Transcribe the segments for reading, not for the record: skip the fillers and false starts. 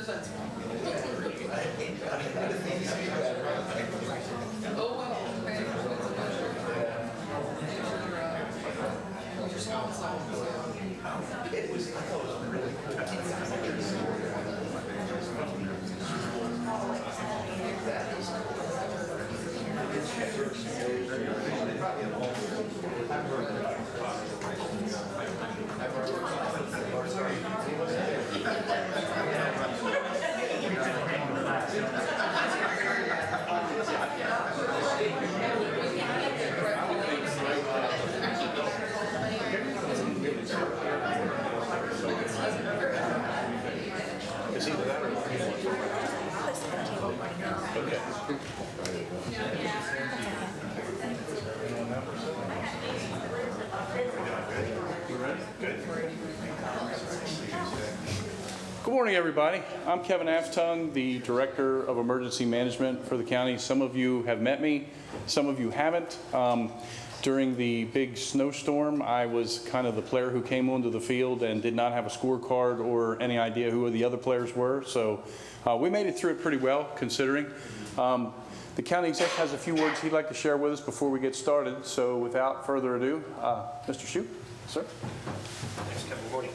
Oh, well, okay. Your song. It was, I thought it was really It's either that or okay. Good morning, everybody. I'm Kevin Aftung, the Director of Emergency Management for the county. Some of you have met me, some of you haven't. During the big snowstorm, I was kind of the player who came onto the field and did not have a scorecard or any idea who the other players were. So we made it through it pretty well, considering. The county exec has a few words he'd like to share with us before we get started. So without further ado, Mr. Shoup, sir. Thanks, Kevin. Good morning.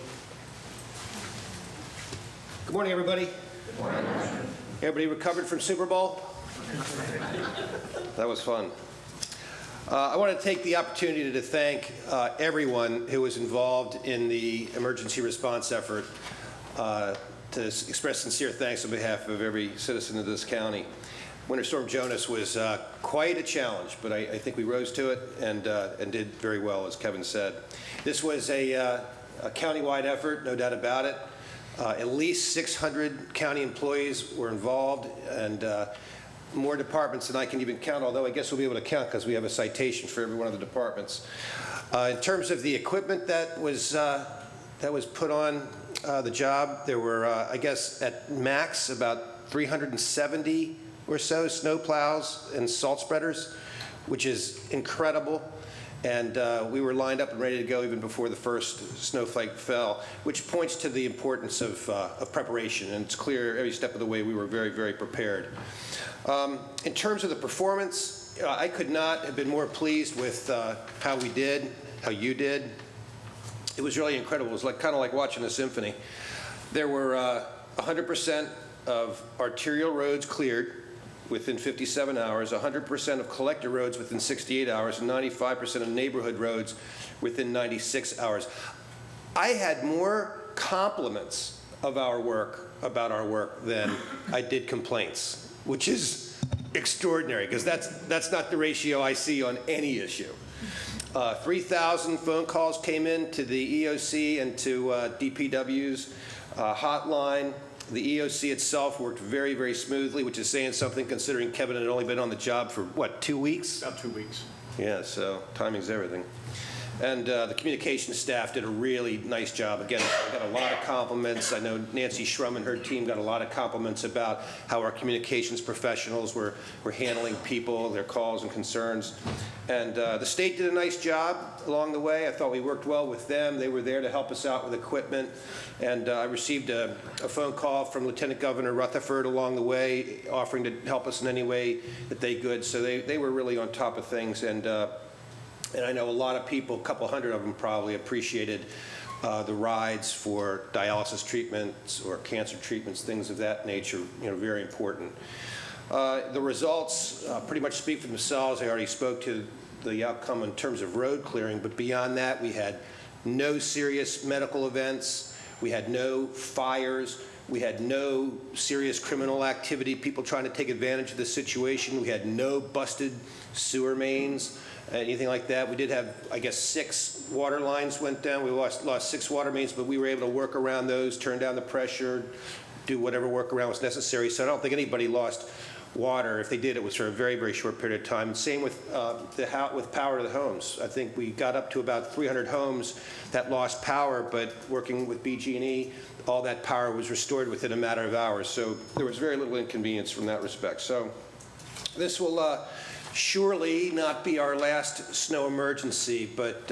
Good morning, everybody. Good morning. Everybody recovered from Super Bowl? That was fun. I want to take the opportunity to thank everyone who was involved in the emergency response effort, to express sincere thanks on behalf of every citizen of this county. Winter Storm Jonas was quite a challenge, but I think we rose to it and did very well, as Kevin said. This was a county-wide effort, no doubt about it. At least 600 county employees were involved, and more departments than I can even count, although I guess we'll be able to count because we have a citation for every one of the departments. In terms of the equipment that was put on the job, there were, I guess, at max about 370 or so snow plows and salt spreaders, which is incredible. And we were lined up and ready to go even before the first snowflake fell, which points to the importance of preparation. And it's clear every step of the way we were very, very prepared. In terms of the performance, I could not have been more pleased with how we did, how you did. It was really incredible. It was kind of like watching a symphony. There were 100% of arterial roads cleared within 57 hours, 100% of collector roads within 68 hours, and 95% of neighborhood roads within 96 hours. I had more compliments of our work, about our work, than I did complaints, which is extraordinary, because that's not the ratio I see on any issue. 3,000 phone calls came in to the EOC and to DPW's hotline. The EOC itself worked very, very smoothly, which is saying something considering Kevin had only been on the job for, what, 2 weeks? About 2 weeks. Yeah, so timing's everything. And the communications staff did a really nice job. Again, I got a lot of compliments. I know Nancy Schrum and her team got a lot of compliments about how our communications professionals were handling people, their calls and concerns. And the state did a nice job along the way. I thought we worked well with them. They were there to help us out with equipment. And I received a phone call from Lieutenant Governor Rutherford along the way, offering to help us in any way that they could. So they were really on top of things. And I know a lot of people, a couple hundred of them probably, appreciated the rides for dialysis treatments or cancer treatments, things of that nature, very important. The results pretty much speak for themselves. I already spoke to the outcome in terms of road clearing, but beyond that, we had no serious medical events. We had no fires. We had no serious criminal activity, people trying to take advantage of the situation. We had no busted sewer mains, anything like that. We did have, I guess, 6 water lines went down. We lost 6 water mains, but we were able to work around those, turn down the pressure, do whatever workaround was necessary. So I don't think anybody lost water. If they did, it was for a very, very short period of time. And same with power to the homes. I think we got up to about 300 homes that lost power, but working with BG&E, all that power was restored within a matter of hours. So there was very little inconvenience from that respect. So this will surely not be our last snow emergency, but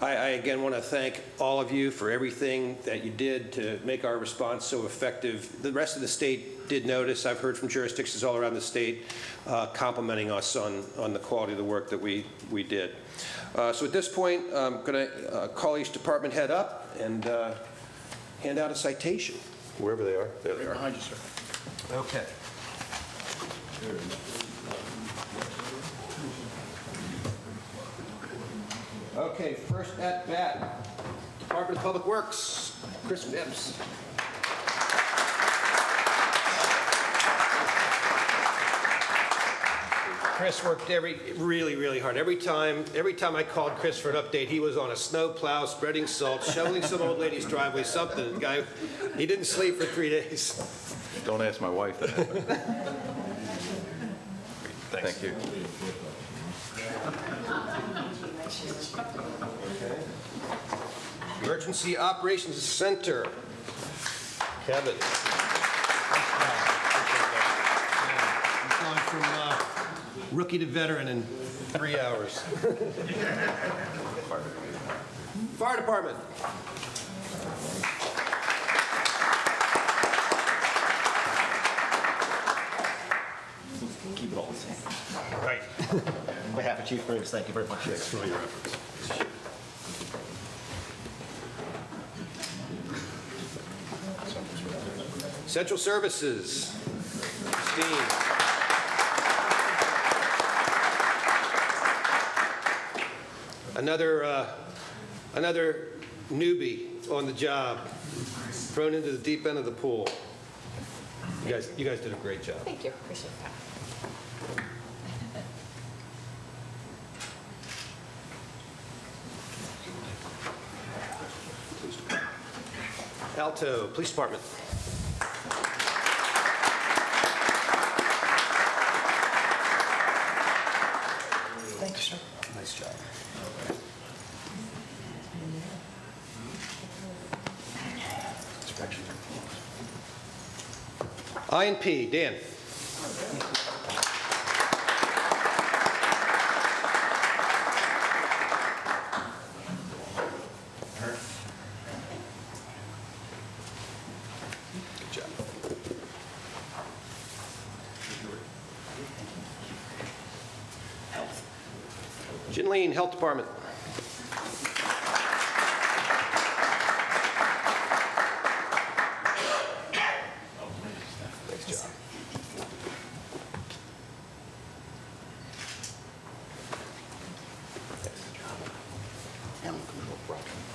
I again want to thank all of you for everything that you did to make our response so effective. The rest of the state did notice. I've heard from jurisdictions all around the state complimenting us on the quality of the work that we did. So at this point, I'm going to call each department head up and hand out a citation, wherever they are. There they are. Behind you, sir. Okay. Okay, first at bat, Department of Public Works, Chris Phipps. Chris worked really hard. Every time I called Chris for an update, he was on a snow plow, spreading salt, shoveling some old lady's driveway, something. The guy, he didn't sleep for 3 days. Don't ask my wife that. Thank you. Emergency Operations Center, Kevin. He's going from rookie to veteran in 3 hours. Fire Department. Keep it all the same. Right. On behalf of Chief Briggs, thank you very much. Thanks for all your efforts. Central Services, Steve. Another newbie on the job, thrown into the deep end of the pool. You guys did a great job. Thank you. Appreciate that. Alto, Police Department. Thank you, sir. Nice job. Inspection. I&P, Dan. Good job. Jinleen, Health Department. Nice job.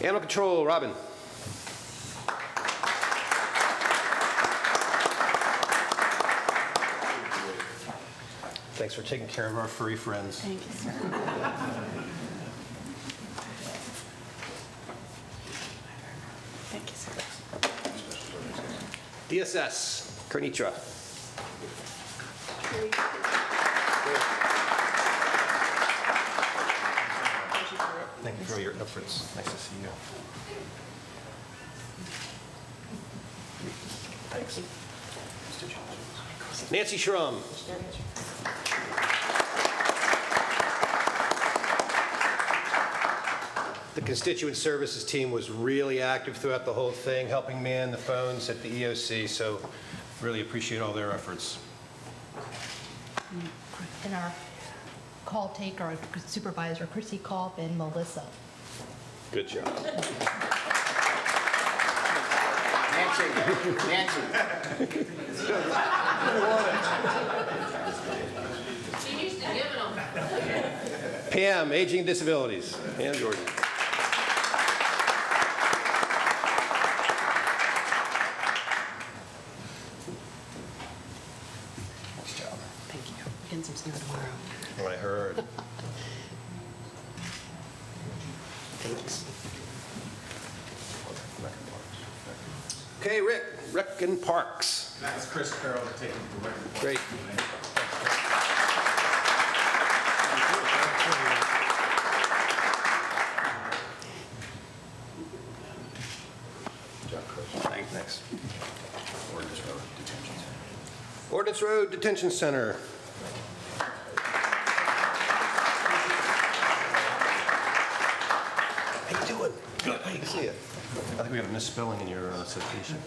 Animal Control, Robin. Thanks for taking care of our furry friends. Thank you, sir. Thank you, sir. DSS, Kernitra. Thank you for your efforts. Nice to see you. Thanks. Nancy Schrum. The constituent services team was really active throughout the whole thing, helping man the phones at the EOC, so really appreciate all their efforts. And our call taker, our supervisor, Chrissy Kopp and Melissa. Good job. Nancy. She used to give them. Pam, Aging and Disabilities. Pam Jordan. Nice job. Thank you. Getting some snow tomorrow. What I heard. Okay, Rec and Parks. That's Chris Carroll taking the record. Great. Thanks. Ordnance Road Detention Center. Hey, to see it. I think we have a misspelling in your citation.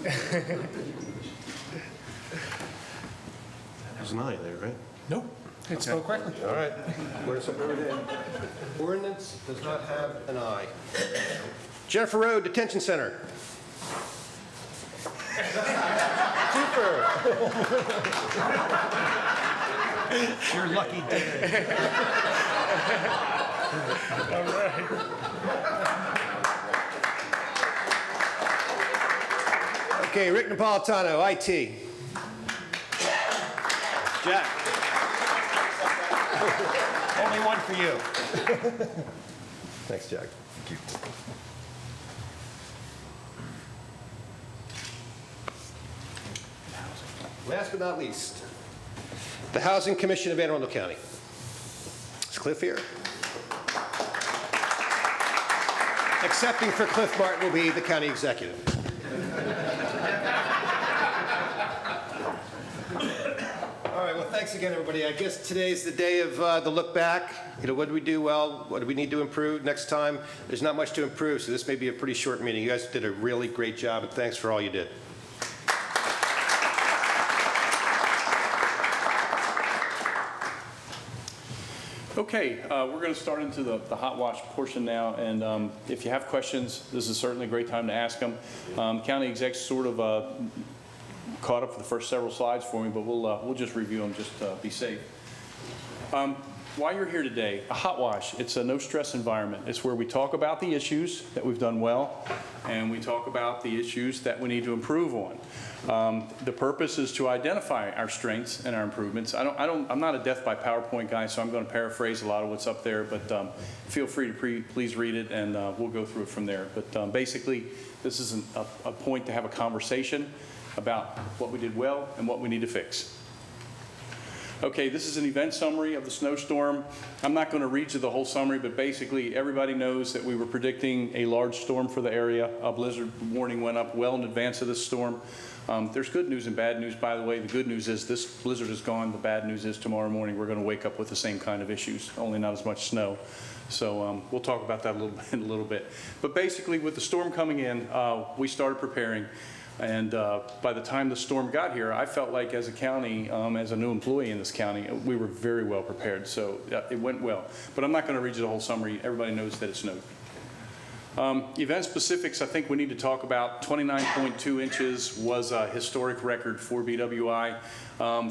There's an I there, right? Nope, it's spelled correctly. All right. Ordinance does not have an I. Jennifer Road Detention Center. Super. Your lucky day. Okay, Rick Napolitano, IT. Jack. Only one for you. Thanks, Jack. Thank you. Last but not least, the Housing Commission of Anne Arundel County. Is Cliff here? Excepting for Cliff Martin will be the county executive. All right, well, thanks again, everybody. I guess today's the day of the look back. You know, what did we do well? What do we need to improve next time? There's not much to improve, so this may be a pretty short meeting. You guys did a really great job, and thanks for all you did. Okay, we're going to start into the Hotwash portion now, and if you have questions, this is certainly a great time to ask them. County execs sort of caught up for the first several slides for me, but we'll just review them just to be safe. While you're here today, a Hotwash, it's a no-stress environment. It's where we talk about the issues that we've done well, and we talk about the issues that we need to improve on. The purpose is to identify our strengths and our improvements. I'm not a death by PowerPoint guy, so I'm going to paraphrase a lot of what's up there, but feel free to please read it, and we'll go through it from there. But basically, this is a point to have a conversation about what we did well and what we need to fix. Okay, this is an event summary of the snowstorm. I'm not going to read you the whole summary, but basically everybody knows that we were predicting a large storm for the area. A blizzard warning went up well in advance of this storm. There's good news and bad news, by the way. The good news is this blizzard is gone. The bad news is tomorrow morning we're going to wake up with the same kind of issues, only not as much snow. So we'll talk about that in a little bit. But basically, with the storm coming in, we started preparing. And by the time the storm got here, I felt like as a county, as a new employee in this county, we were very well prepared. So it went well. But I'm not going to read you the whole summary. Everybody knows that it snowed. Event specifics, I think we need to talk about. 29.2 inches was a historic record for BWI.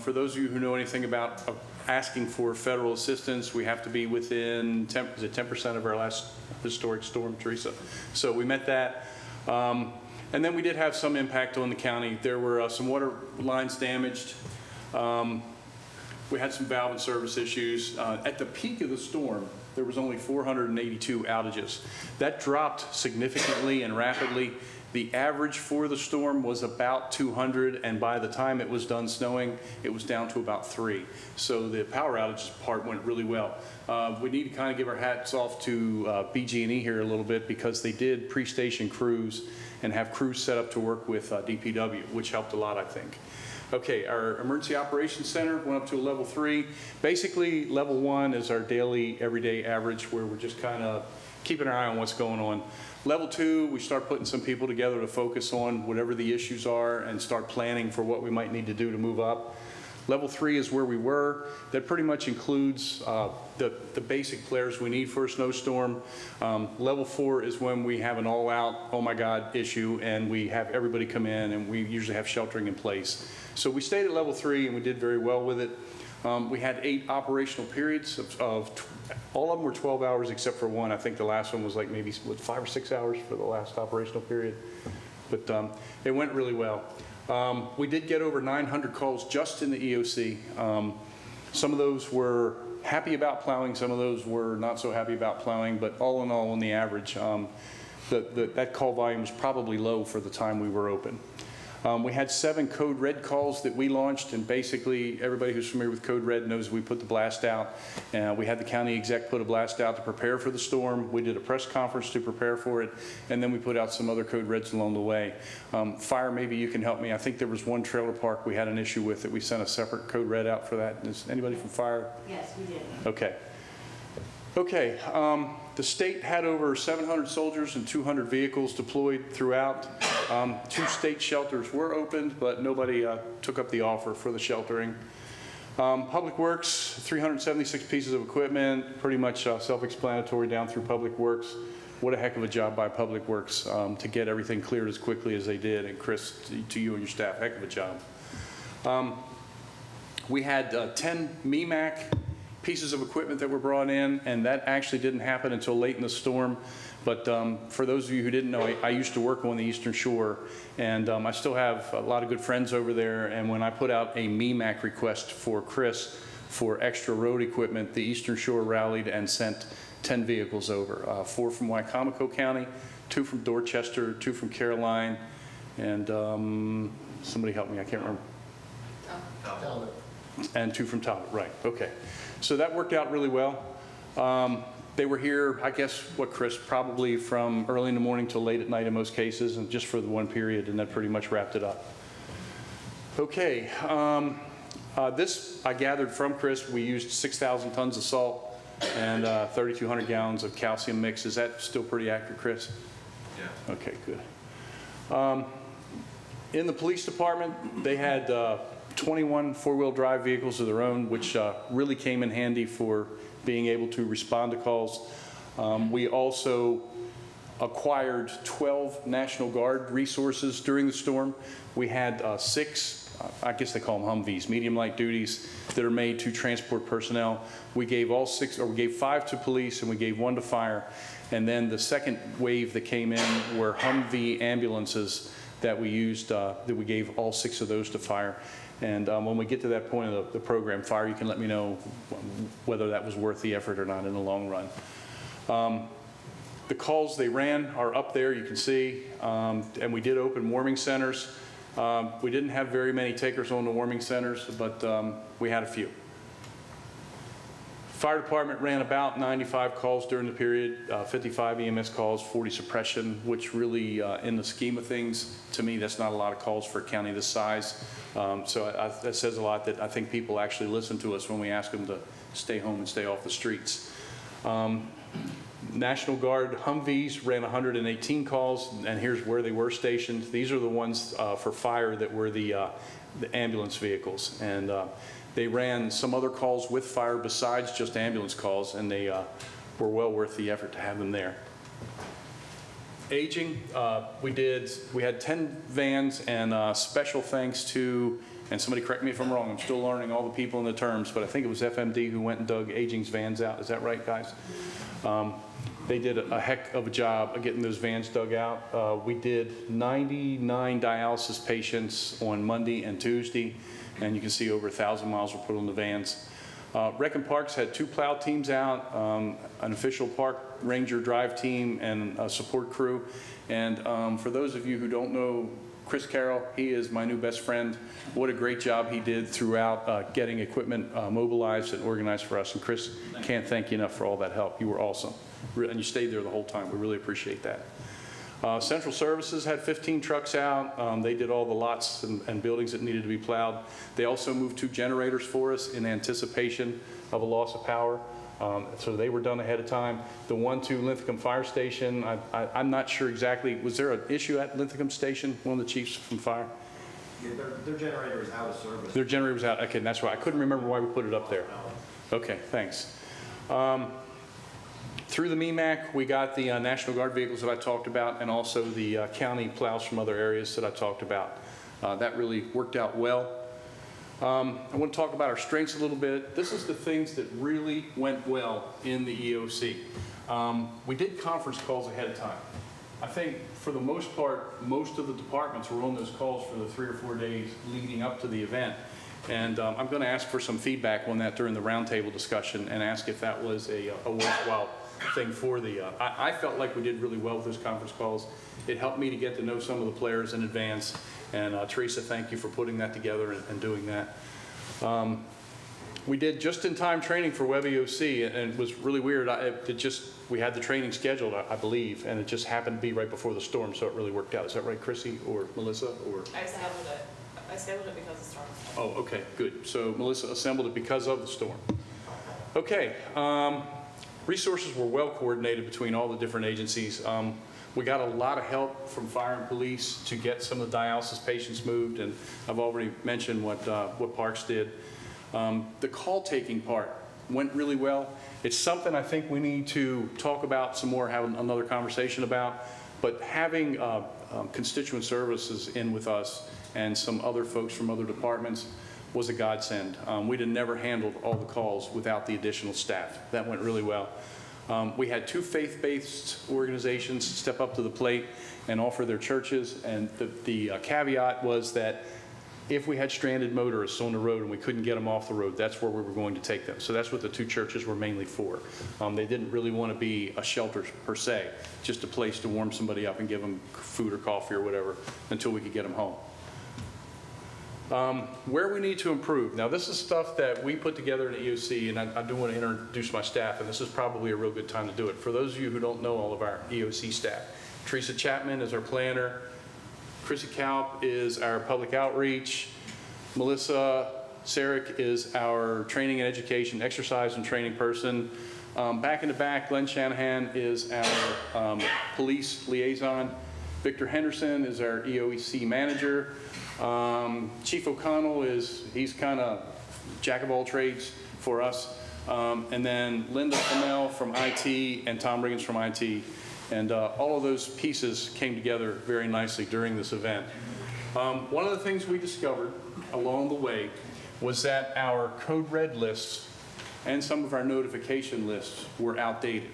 For those of you who know anything about asking for federal assistance, we have to be within 10% of our last historic storm, Teresa. So we met that. And then we did have some impact on the county. There were some water lines damaged. We had some valve and service issues. At the peak of the storm, there was only 482 outages. That dropped significantly and rapidly. The average for the storm was about 200, and by the time it was done snowing, it was down to about 3. So the power outage part went really well. We need to kind of give our hats off to BG&E here a little bit, because they did pre-station crews and have crews set up to work with DPW, which helped a lot, I think. Okay, our Emergency Operations Center went up to a level 3. Basically, level 1 is our daily, everyday average, where we're just kind of keeping our eye on what's going on. Level 2, we start putting some people together to focus on whatever the issues are and start planning for what we might need to do to move up. Level 3 is where we were. That pretty much includes the basic players we need for a snowstorm. Level 4 is when we have an all-out, oh my God, issue, and we have everybody come in, and we usually have sheltering in place. So we stayed at level 3, and we did very well with it. We had 8 operational periods of all of them were 12 hours except for one. I think the last one was like maybe 5 or 6 hours for the last operational period. But it went really well. We did get over 900 calls just in the EOC. Some of those were happy about plowing, some of those were not so happy about plowing, but all in all, on the average, that call volume was probably low for the time we were open. We had 7 Code Red calls that we launched, and basically everybody who's familiar with Code Red knows we put the blast out. We had the county exec put a blast out to prepare for the storm. We did a press conference to prepare for it, and then we put out some other Code Reds along the way. Fire, maybe you can help me. I think there was one trailer park we had an issue with that we sent a separate Code Red out for that. Is anybody from Fire? Yes, we did. Okay. Okay, the state had over 700 soldiers and 200 vehicles deployed throughout. 2 state shelters were opened, but nobody took up the offer for the sheltering. Public Works, 376 pieces of equipment, pretty much self-explanatory down through Public Works. What a heck of a job by Public Works to get everything cleared as quickly as they did. And Chris, to you and your staff, heck of a job. We had 10 MEMAC pieces of equipment that were brought in, and that actually didn't happen until late in the storm. But for those of you who didn't know, I used to work on the Eastern Shore, and I still have a lot of good friends over there. And when I put out a MEMAC request for Chris for extra road equipment, the Eastern Shore rallied and sent 10 vehicles over, 4 from Wycomico County, 2 from Dorchester, 2 from Caroline, and somebody help me, I can't remember. Talbot. And 2 from Talbot, right, okay. So that worked out really well. They were here, I guess, what, Chris, probably from early in the morning till late at night in most cases, and just for the one period, and that pretty much wrapped it up. Okay, this I gathered from Chris. We used 6,000 tons of salt and 3,200 gallons of calcium mix. Is that still pretty accurate, Chris? Yeah. Okay, good. In the police department, they had 21 four-wheel drive vehicles of their own, which really came in handy for being able to respond to calls. We also acquired 12 National Guard resources during the storm. We had 6, I guess they call them Humvees, medium light duties that are made to transport personnel. We gave all 6, or we gave 5 to police and we gave 1 to fire. And then the second wave that came in were Humvee ambulances that we used, that we gave all 6 of those to fire. And when we get to that point of the program, Fire, you can let me know whether that was worth the effort or not in the long run. The calls they ran are up there, you can see, and we did open warming centers. We didn't have very many takers on the warming centers, but we had a few. Fire department ran about 95 calls during the period, 55 EMS calls, 40 suppression, which really, in the scheme of things, to me, that's not a lot of calls for a county this size. So that says a lot that I think people actually listen to us when we ask them to stay home and stay off the streets. National Guard Humvees ran 118 calls, and here's where they were stationed. These are the ones for fire that were the ambulance vehicles. And they ran some other calls with fire besides just ambulance calls, and they were well worth the effort to have them there. Aging, we had 10 vans, and special thanks to, and somebody correct me if I'm wrong, I'm still learning all the people and the terms, but I think it was FMD who went and dug Aging's vans out. Is that right, guys? They did a heck of a job of getting those vans dug out. We did 99 dialysis patients on Monday and Tuesday, and you can see over 1,000 miles were put on the vans. Rec and Parks had 2 plow teams out, an official park ranger drive team, and a support crew. And for those of you who don't know Chris Carroll, he is my new best friend. What a great job he did throughout getting equipment mobilized and organized for us. And Chris, can't thank you enough for all that help. You were awesome. And you stayed there the whole time. We really appreciate that. Central Services had 15 trucks out. They did all the lots and buildings that needed to be plowed. They also moved 2 generators for us in anticipation of a loss of power. So they were done ahead of time. The 1-2 Linthicum Fire Station, I'm not sure exactly, was there an issue at Linthicum Station, one of the chiefs from fire? Yeah, their generator is out of service. Their generator was out, okay, that's why. I couldn't remember why we put it up there. Okay, thanks. Through the MEMAC, we got the National Guard vehicles that I talked about, and also the county plows from other areas that I talked about. That really worked out well. I want to talk about our strengths a little bit. This is the things that really went well in the EOC. We did conference calls ahead of time. I think for the most part, most of the departments were on those calls for the 3 or 4 days leading up to the event. And I'm going to ask for some feedback on that during the roundtable discussion and ask if that was a worthwhile thing for the, I felt like we did really well with those conference calls. It helped me to get to know some of the players in advance. And Teresa, thank you for putting that together and doing that. We did just-in-time training for WebEOC, and it was really weird. We had the training scheduled, I believe, and it just happened to be right before the storm, so it really worked out. Is that right, Chrissy or Melissa? Or I scheduled it because of the storm. Oh, okay, good. So Melissa assembled it because of the storm. Okay. resources were well coordinated between all the different agencies. We got a lot of help from fire and police to get some of the dialysis patients moved, and I've already mentioned what Parks did. The call taking part went really well. It's something I think we need to talk about some more, have another conversation about, but having constituent services in with us and some other folks from other departments was a godsend. We'd have never handled all the calls without the additional staff. That went really well. We had 2 faith-based organizations step up to the plate and offer their churches, and the caveat was that if we had stranded motorists on the road and we couldn't get them off the road, that's where we were going to take them. So that's what the 2 churches were mainly for. They didn't really want to be a shelter per se, just a place to warm somebody up and give them food or coffee or whatever until we could get them home. Where we need to improve. Now, this is stuff that we put together in the EOC, and I do want to introduce my staff, and this is probably a real good time to do it. For those of you who don't know all of our EOC staff, Teresa Chapman is our planner, Chrissy Kalp is our public outreach, Melissa Sarek is our training and education, exercise and training person. Back in the back, Glenn Shanahan is our police liaison. Victor Henderson is our EOC manager. Chief O'Connell he's kind of jack of all trades for us. And then Linda Fennell from IT and Tom Riggins from IT. And all of those pieces came together very nicely during this event. One of the things we discovered along the way was that our code red lists and some of our notification lists were outdated.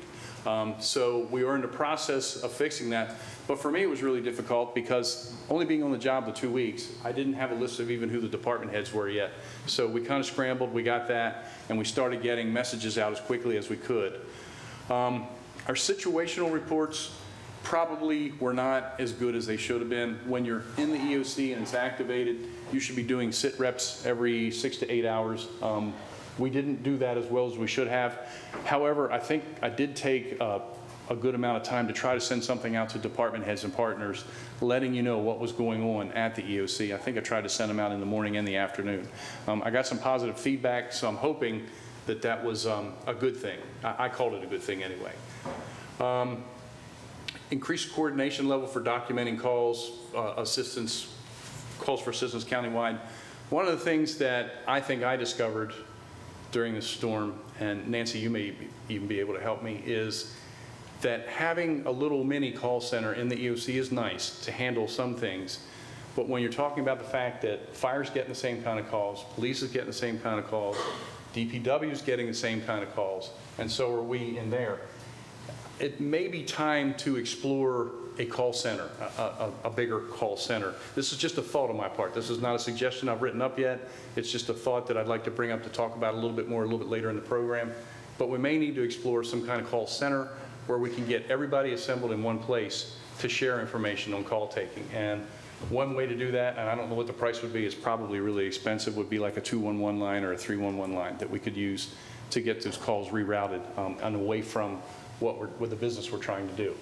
So we are in the process of fixing that. But for me, it was really difficult because only being on the job the 2 weeks, I didn't have a list of even who the department heads were yet. So we kind of scrambled, we got that, and we started getting messages out as quickly as we could. Our situational reports probably were not as good as they should have been. When you're in the EOC and it's activated, you should be doing sit reps every 6 to 8 hours. We didn't do that as well as we should have. However, I think I did take a good amount of time to try to send something out to department heads and partners, letting you know what was going on at the EOC. I think I tried to send them out in the morning and the afternoon. I got some positive feedback, so I'm hoping that that was a good thing. I called it a good thing anyway. Increased coordination level for documenting calls, calls for assistance countywide. One of the things that I think I discovered during the storm, and Nancy, you may even be able to help me, is that having a little mini call center in the EOC is nice to handle some things. But when you're talking about the fact that fire's getting the same kind of calls, police is getting the same kind of calls, DPW is getting the same kind of calls, and so are we in there. It may be time to explore a call center, a bigger call center. This is just a thought on my part. This is not a suggestion I've written up yet. It's just a thought that I'd like to bring up to talk about a little bit more, a little bit later in the program. But we may need to explore some kind of call center where we can get everybody assembled in one place to share information on call taking. And one way to do that, and I don't know what the price would be, it's probably really expensive, would be like a 211 line or a 311 line that we could use to get those calls rerouted and away from what the business we're trying to do.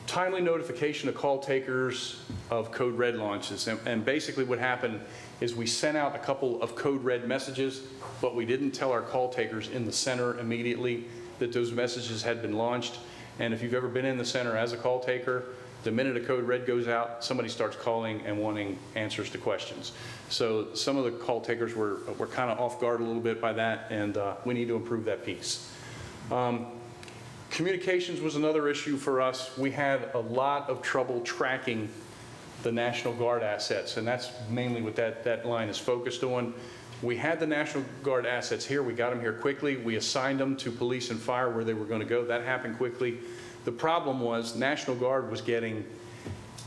Timely notification of call takers of code red launches. And basically what happened is we sent out a couple of code red messages, but we didn't tell our call takers in the center immediately that those messages had been launched. And if you've ever been in the center as a call taker, the minute a code red goes out, somebody starts calling and wanting answers to questions. So some of the call takers were kind of off guard a little bit by that, and we need to improve that piece. Communications was another issue for us. We had a lot of trouble tracking the National Guard assets, and that's mainly what that line is focused on. We had the National Guard assets here. We got them here quickly. We assigned them to police and fire where they were going to go. That happened quickly. The problem was National Guard was getting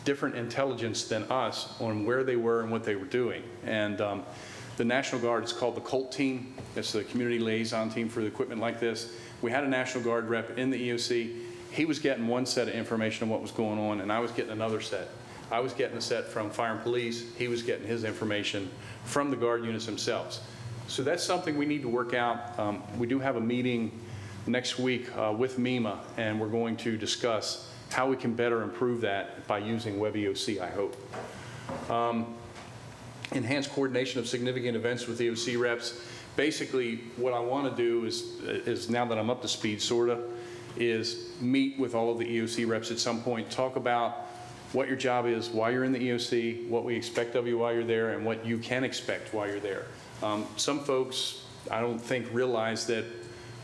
different intelligence than us on where they were and what they were doing. And the National Guard is called the COLT team. It's the community liaison team for the equipment like this. We had a National Guard rep in the EOC. He was getting one set of information on what was going on, and I was getting another set. I was getting a set from fire and police. He was getting his information from the Guard units themselves. So that's something we need to work out. We do have a meeting next week with FEMA, and we're going to discuss how we can better improve that by using WebEOC, I hope. Enhanced coordination of significant events with EOC reps. Basically, what I want to do is now that I'm up to speed, sort of, is meet with all of the EOC reps at some point, talk about what your job is, why you're in the EOC, what we expect of you while you're there, and what you can expect while you're there. Some folks, I don't think, realize that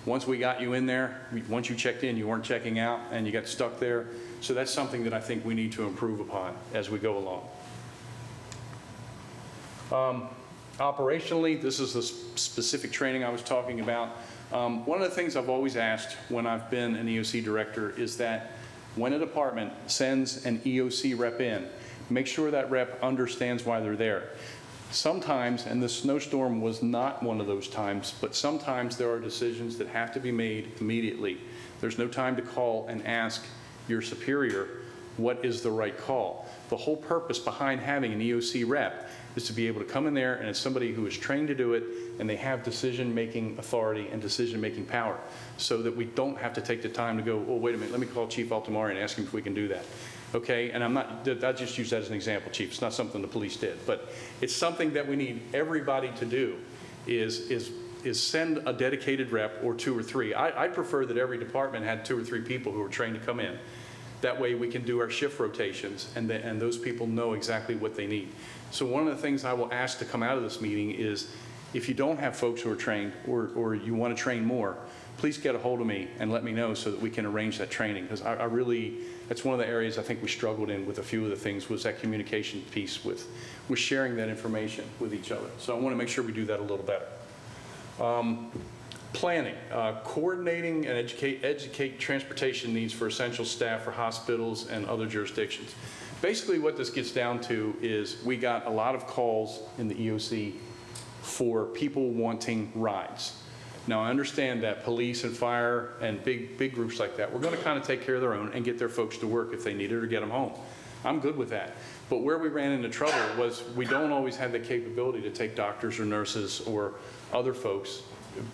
once we got you in there, once you checked in, you weren't checking out, and you got stuck there. So that's something that I think we need to improve upon as we go along. Operationally, this is the specific training I was talking about. One of the things I've always asked when I've been an EOC director is that when a department sends an EOC rep in, make sure that rep understands why they're there. Sometimes, and the snowstorm was not one of those times, but sometimes there are decisions that have to be made immediately. There's no time to call and ask your superior what is the right call. The whole purpose behind having an EOC rep is to be able to come in there and it's somebody who is trained to do it and they have decision-making authority and decision-making power so that we don't have to take the time to go, oh, wait a minute, let me call Chief Altamari and ask him if we can do that. Okay, and I just use that as an example, Chief. It's not something the police did, but it's something that we need everybody to do is send a dedicated rep or 2 or 3. I prefer that every department had 2 or 3 people who are trained to come in. That way we can do our shift rotations and those people know exactly what they need. So one of the things I will ask to come out of this meeting is if you don't have folks who are trained or you want to train more, please get a hold of me and let me know so that we can arrange that training, because I really, that's one of the areas I think we struggled in with a few of the things was that communication piece with sharing that information with each other. So I want to make sure we do that a little better. Planning, coordinating and educate transportation needs for essential staff for hospitals and other jurisdictions. Basically what this gets down to is we got a lot of calls in the EOC for people wanting rides. Now I understand that police and fire and big groups like that, we're going to kind of take care of their own and get their folks to work if they need it or get them home. I'm good with that. But where we ran into trouble was we don't always have the capability to take doctors or nurses or other folks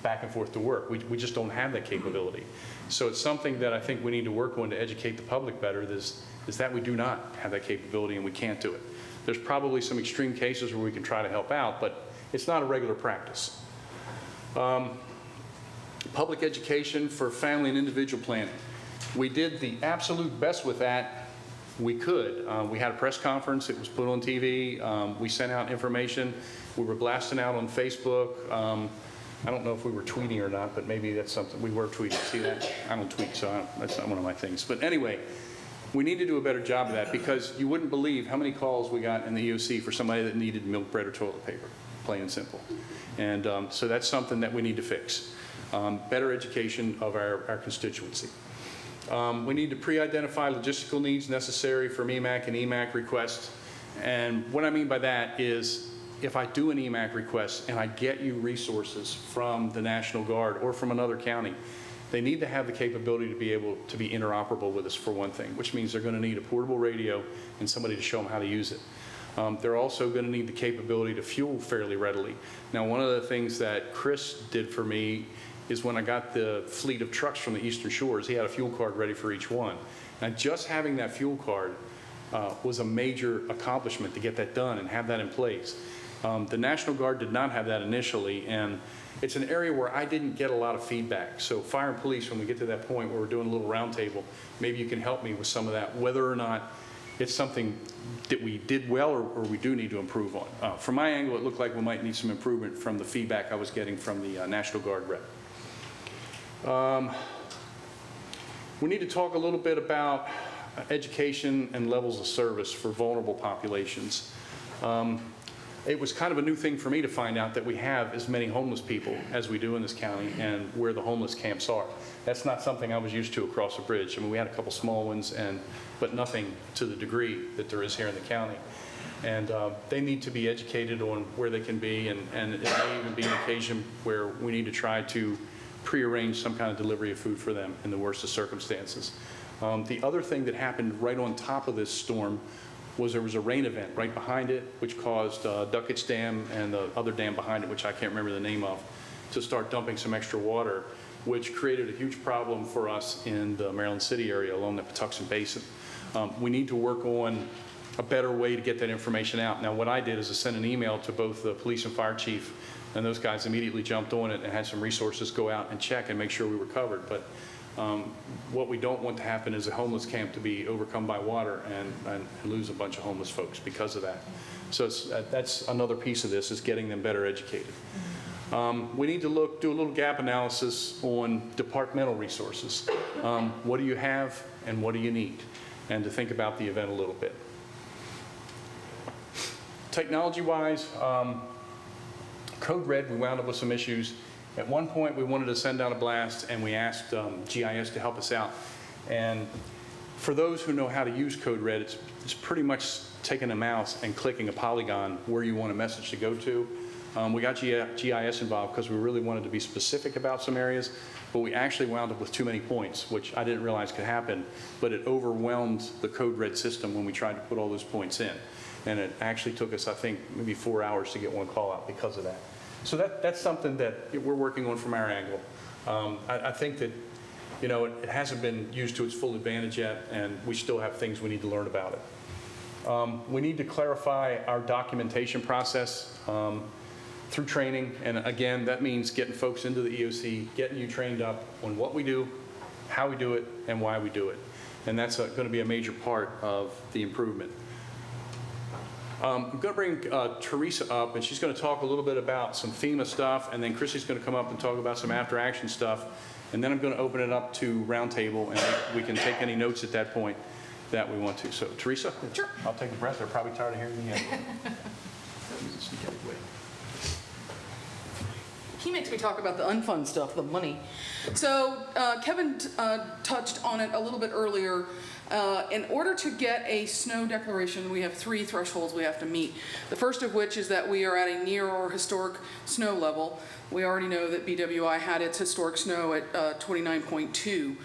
back and forth to work. We just don't have that capability. So it's something that I think we need to work on to educate the public better is that we do not have that capability and we can't do it. There's probably some extreme cases where we can try to help out, but it's not a regular practice. Public education for family and individual planning. We did the absolute best with that we could. We had a press conference, it was put on TV, we sent out information, we were blasting out on Facebook. I don't know if we were tweeting or not, but maybe that's something, we were tweeting, see that? I don't tweet, so that's not one of my things. But anyway, we need to do a better job of that because you wouldn't believe how many calls we got in the EOC for somebody that needed milk, bread, or toilet paper, plain and simple. And so that's something that we need to fix. Better education of our constituency. We need to pre-identify logistical needs necessary for MEMAC and EMAC requests. And what I mean by that is if I do an EMAC request and I get you resources from the National Guard or from another county, they need to have the capability to be able to be interoperable with us for one thing, which means they're going to need a portable radio and somebody to show them how to use it. They're also going to need the capability to fuel fairly readily. Now, one of the things that Chris did for me is when I got the fleet of trucks from the Eastern Shores, he had a fuel card ready for each one. And just having that fuel card was a major accomplishment to get that done and have that in place. The National Guard did not have that initially, and it's an area where I didn't get a lot of feedback. So fire and police, when we get to that point where we're doing a little roundtable, maybe you can help me with some of that, whether or not it's something that we did well or we do need to improve on. From my angle, it looked like we might need some improvement from the feedback I was getting from the National Guard rep. We need to talk a little bit about education and levels of service for vulnerable populations. It was kind of a new thing for me to find out that we have as many homeless people as we do in this county and where the homeless camps are. That's not something I was used to across the bridge. I mean, we had a couple small ones, but nothing to the degree that there is here in the county. And they need to be educated on where they can be, and it may even be an occasion where we need to try to prearrange some kind of delivery of food for them in the worst of circumstances. The other thing that happened right on top of this storm was there was a rain event right behind it, which caused Duckett's Dam and the other dam behind it, which I can't remember the name of, to start dumping some extra water, which created a huge problem for us in the Maryland City area along the Patuxent Basin. We need to work on a better way to get that information out. Now, what I did is I sent an email to both the police and fire chief And those guys immediately jumped on it and had some resources go out and check and make sure we were covered. But what we don't want to happen is a homeless camp to be overcome by water and lose a bunch of homeless folks because of that. So that's another piece of this, is getting them better educated. We need to do a little gap analysis on departmental resources. What do you have and what do you need? And to think about the event a little bit. Technology-wise, Code Red, we wound up with some issues. At one point, we wanted to send out a blast, and we asked GIS to help us out. And for those who know how to use Code Red, it's pretty much taking a mouse and clicking a polygon where you want a message to go to. We got GIS involved because we really wanted to be specific about some areas, but we actually wound up with too many points, which I didn't realize could happen, but it overwhelmed the Code Red system when we tried to put all those points in. And it actually took us, I think, maybe 4 hours to get one call out because of that. So that's something that we're working on from our angle. I think that, you know, it hasn't been used to its full advantage yet, and we still have things we need to learn about it. We need to clarify our documentation process through training, and again, that means getting folks into the EOC, getting you trained up on what we do, how we do it, and why we do it. And that's going to be a major part of the improvement. I'm going to bring Teresa up, and she's going to talk a little bit about some FEMA stuff, and then Chrissy's going to come up and talk about some after-action stuff, and then I'm going to open it up to roundtable, and we can take any notes at that point that we want to. So, Teresa? Sure. I'll take a breath. They're probably tired of hearing me. He makes me talk about the unfun stuff, the money. So Kevin touched on it a little bit earlier. In order to get a snow declaration, we have 3 thresholds we have to meet. The first of which is that we are at a near or historic snow level. We already know that BWI had its historic snow at 29.2.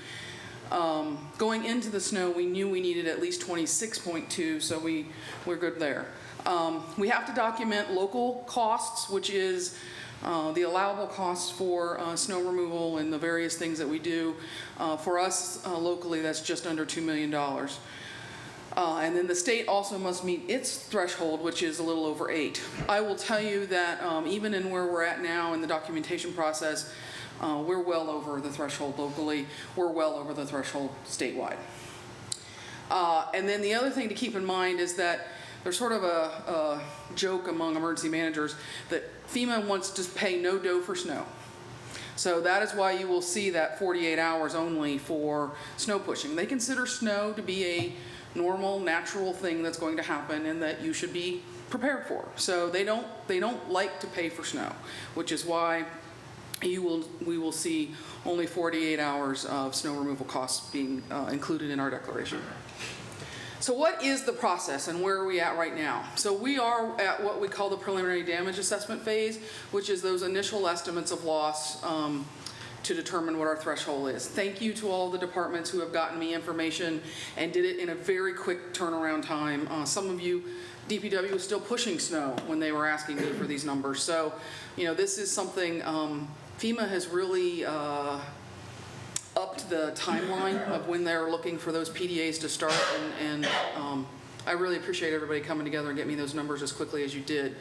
Going into the snow, we knew we needed at least 26.2, so we're good there. We have to document local costs, which is the allowable costs for snow removal and the various things that we do. For us, locally, that's just under $2 million. And then the state also must meet its threshold, which is a little over 8. I will tell you that even in where we're at now in the documentation process, we're well over the threshold locally. We're well over the threshold statewide. And then the other thing to keep in mind is that there's sort of a joke among emergency managers that FEMA wants to pay no dough for snow. So that is why you will see that 48 hours only for snow pushing. They consider snow to be a normal, natural thing that's going to happen and that you should be prepared for. So they don't like to pay for snow, which is why we will see only 48 hours of snow removal costs being included in our declaration. So what is the process and where are we at right now? So we are at what we call the preliminary damage assessment phase, which is those initial estimates of loss to determine what our threshold is. Thank you to all the departments who have gotten me information and did it in a very quick turnaround time. Some of you, DPW was still pushing snow when they were asking me for these numbers. So, you know, this is something FEMA has really upped the timeline of when they're looking for those PDAs to start, and I really appreciate everybody coming together and getting me those numbers as quickly as you did.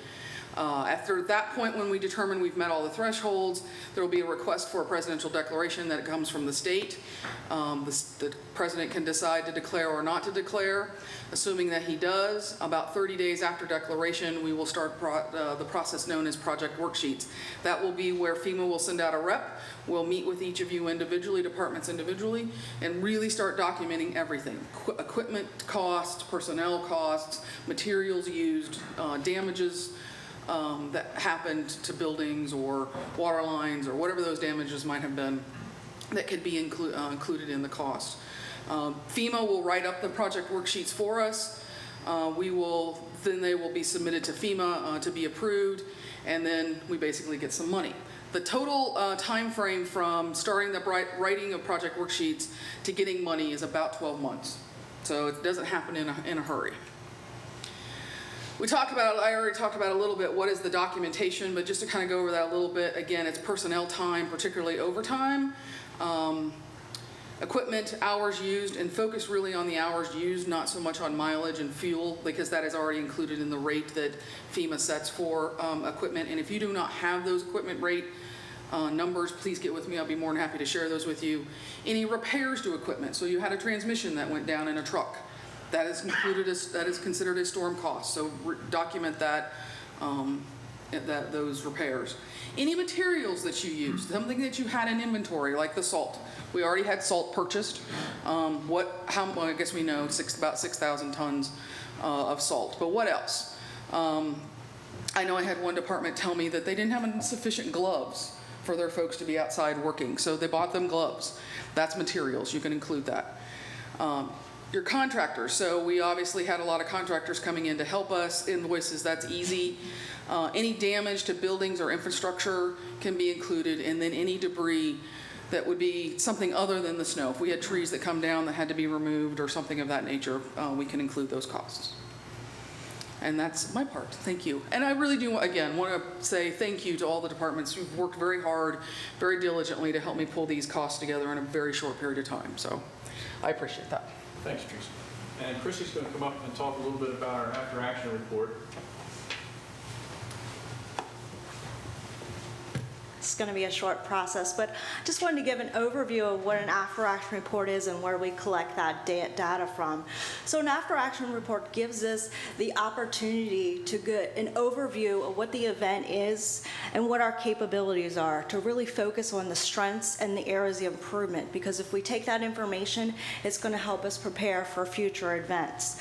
After that point, when we determine we've met all the thresholds, there will be a request for a presidential declaration that comes from the state. The president can decide to declare or not to declare. Assuming that he does, about 30 days after declaration, we will start the process known as project worksheets. That will be where FEMA will send out a rep. We'll meet with each of you individually, departments individually, and really start documenting everything. Equipment costs, personnel costs, materials used, damages that happened to buildings or water lines or whatever those damages might have been that could be included in the cost. FEMA will write up the project worksheets for us. Then they will be submitted to FEMA to be approved, and then we basically get some money. The total time frame from starting the writing of project worksheets to getting money is about 12 months. So it doesn't happen in a hurry. I already talked about a little bit what is the documentation, but just to kind of go over that a little bit, again, it's personnel time, particularly overtime. equipment, hours used, and focus really on the hours used, not so much on mileage and fuel, because that is already included in the rate that FEMA sets for equipment. And if you do not have those equipment rate numbers, please get with me. I'll be more than happy to share those with you. Any repairs to equipment. So you had a transmission that went down in a truck. That is included as, that is considered a storm cost. So document that, those repairs. Any materials that you used, something that you had in inventory, like the salt. We already had salt purchased. Well, I guess we know about 6,000 tons of salt. But what else? I know I had one department tell me that they didn't have sufficient gloves for their folks to be outside working, so they bought them gloves. That's materials. You can include that. Your contractors. So we obviously had a lot of contractors coming in to help us. Invoices, that's easy. Any damage to buildings or infrastructure can be included, and then any debris that would be something other than the snow. If we had trees that come down that had to be removed or something of that nature, we can include those costs. And that's my part. Thank you. And I really do, again, want to say thank you to all the departments who've worked very hard, very diligently to help me pull these costs together in a very short period of time. So I appreciate that. Thanks, Teresa. And Chrissy's going to come up and talk a little bit about our after-action report. It's going to be a short process, but I just wanted to give an overview of what an after-action report is and where we collect that data from. So an after-action report gives us the opportunity to get an overview of what the event is and what our capabilities are, to really focus on the strengths and the areas of improvement, because if we take that information, it's going to help us prepare for future events.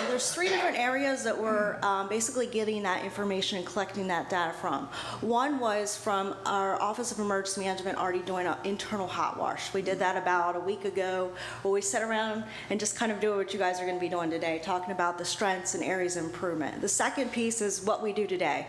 There's 3 different areas that we're basically getting that information and collecting that data from. One was from our Office of Emergency Management already doing an internal hot wash. We did that about a week ago, where we sit around and just kind of do what you guys are going to be doing today, talking about the strengths and areas of improvement. The second piece is what we do today.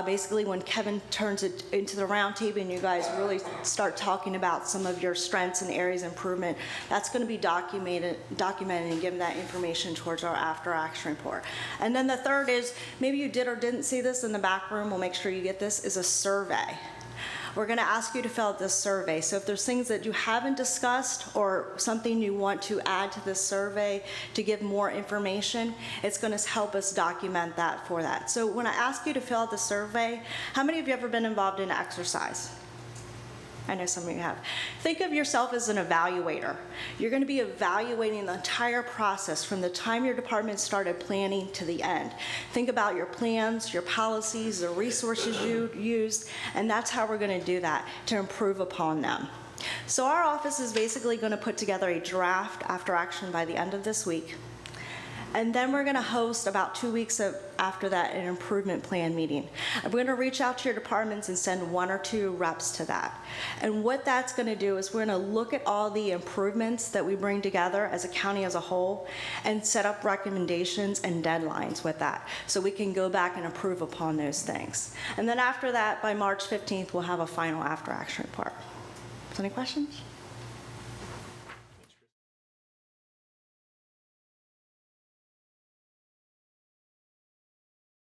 Basically, when Kevin turns it into the round table and you guys really start talking about some of your strengths and areas of improvement, that's going to be documented and given that information towards our after-action report. And then the third is, maybe you did or didn't see this in the back room, we'll make sure you get this, is a survey. We're going to ask you to fill out this survey. So if there's things that you haven't discussed or something you want to add to this survey to give more information, it's going to help us document that for that. So when I ask you to fill out the survey, how many of you have ever been involved in exercise? I know some of you have. Think of yourself as an evaluator. You're going to be evaluating the entire process from the time your department started planning to the end. Think about your plans, your policies, the resources you used, and that's how we're going to do that, to improve upon them. So our office is basically going to put together a draft after action by the end of this week. And then we're going to host about 2 weeks after that an improvement plan meeting. I'm going to reach out to your departments and send 1 or 2 reps to that. And what that's going to do is we're going to look at all the improvements that we bring together as a county as a whole and set up recommendations and deadlines with that, so we can go back and improve upon those things. And then after that, by March 15th, we'll have a final after action report. Any questions?